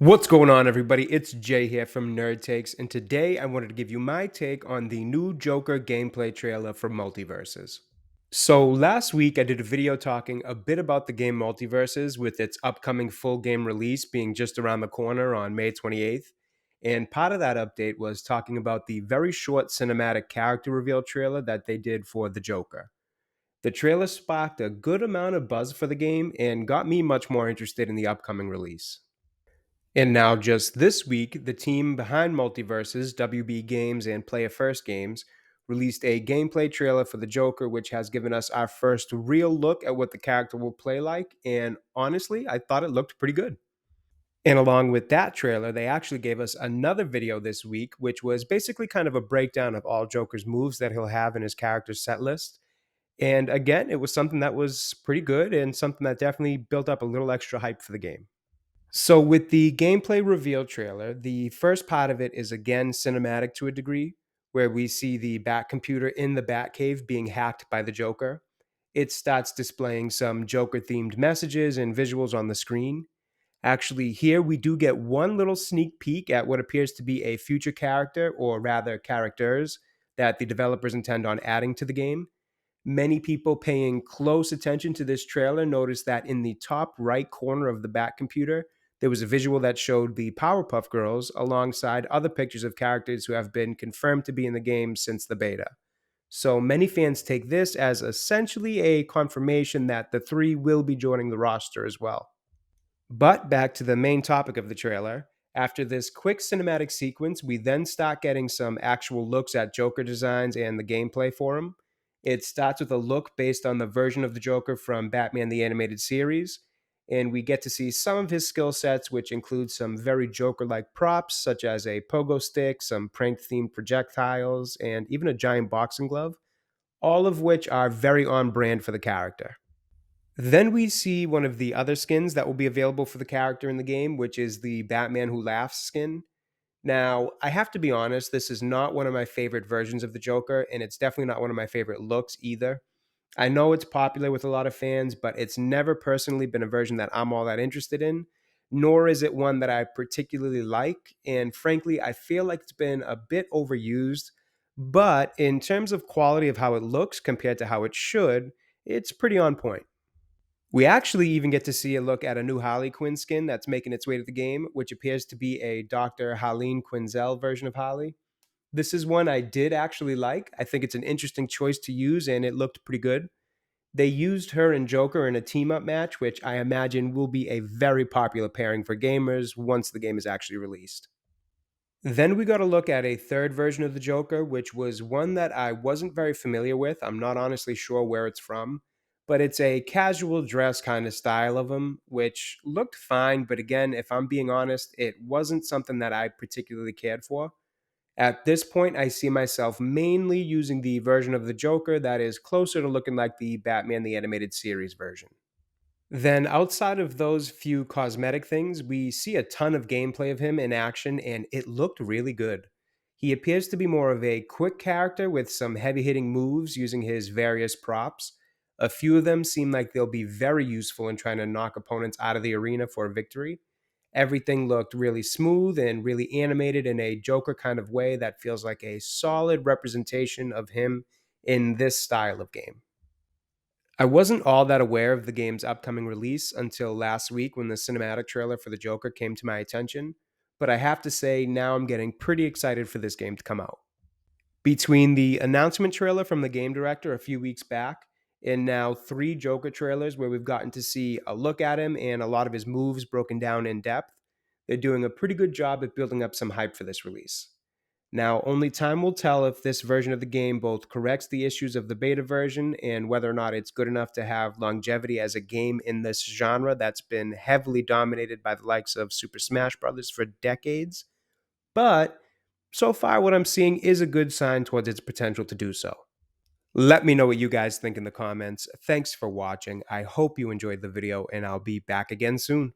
What's going on, everybody? It's Jay here from Nerd Takes, and today I wanted to give you my take on the new Joker gameplay trailer for Multiversus. So, last week I did a video talking a bit about the game Multiversus with its upcoming full game release being just around the corner on May 28th. And part of that update was talking about the very short cinematic character reveal trailer that they did for the Joker. The trailer sparked a good amount of buzz for the game and got me much more interested in the upcoming release. And now, just this week, the team behind Multiverses, WB Games and Player First Games, released a gameplay trailer for the Joker, which has given us our first real look at what the character will play like. And honestly, I thought it looked pretty good. And along with that trailer, they actually gave us another video this week, which was basically kind of a breakdown of all Joker's moves that he'll have in his character's set list. And again, it was something that was pretty good and something that definitely built up a little extra hype for the game. So, with the gameplay reveal trailer, the first part of it is again cinematic to a degree, where we see the Bat computer in the Batcave being hacked by the Joker. It starts displaying some Joker themed messages and visuals on the screen. Actually, here we do get one little sneak peek at what appears to be a future character, or rather, characters, that the developers intend on adding to the game. Many people paying close attention to this trailer noticed that in the top right corner of the Bat computer, there was a visual that showed the Powerpuff Girls alongside other pictures of characters who have been confirmed to be in the game since the beta. So many fans take this as essentially a confirmation that the three will be joining the roster as well. But back to the main topic of the trailer. After this quick cinematic sequence, we then start getting some actual looks at Joker designs and the gameplay for him. It starts with a look based on the version of the Joker from Batman the Animated Series, and we get to see some of his skill sets, which include some very Joker like props, such as a pogo stick, some prank themed projectiles, and even a giant boxing glove, all of which are very on brand for the character. Then we see one of the other skins that will be available for the character in the game, which is the Batman Who Laughs skin. Now, I have to be honest, this is not one of my favorite versions of the Joker, and it's definitely not one of my favorite looks either. I know it's popular with a lot of fans, but it's never personally been a version that I'm all that interested in, nor is it one that I particularly like. And frankly, I feel like it's been a bit overused. But in terms of quality of how it looks compared to how it should, it's pretty on point. We actually even get to see a look at a new Harley Quinn skin that's making its way to the game, which appears to be a Dr. Harleen Quinzel version of Harley. This is one I did actually like. I think it's an interesting choice to use, and it looked pretty good. They used her and Joker in a team up match, which I imagine will be a very popular pairing for gamers once the game is actually released. Then we got a look at a third version of the Joker, which was one that I wasn't very familiar with. I'm not honestly sure where it's from, but it's a casual dress kind of style of him, which looked fine. But again, if I'm being honest, it wasn't something that I particularly cared for. At this point, I see myself mainly using the version of the Joker that is closer to looking like the Batman the Animated Series version. Then, outside of those few cosmetic things, we see a ton of gameplay of him in action, and it looked really good. He appears to be more of a quick character with some heavy hitting moves using his various props. A few of them seem like they'll be very useful in trying to knock opponents out of the arena for a victory. Everything looked really smooth and really animated in a Joker kind of way that feels like a solid representation of him in this style of game. I wasn't all that aware of the game's upcoming release until last week when the cinematic trailer for the Joker came to my attention, but I have to say now I'm getting pretty excited for this game to come out. Between the announcement trailer from the game director a few weeks back and now three Joker trailers where we've gotten to see a look at him and a lot of his moves broken down in depth, they're doing a pretty good job at building up some hype for this release. Now, only time will tell if this version of the game both corrects the issues of the beta version and whether or not it's good enough to have longevity as a game in this genre that's been heavily dominated by the likes of Super Smash Bros. For decades. But so far, what I'm seeing is a good sign towards its potential to do so. Let me know what you guys think in the comments. Thanks for watching. I hope you enjoyed the video, and I'll be back again soon.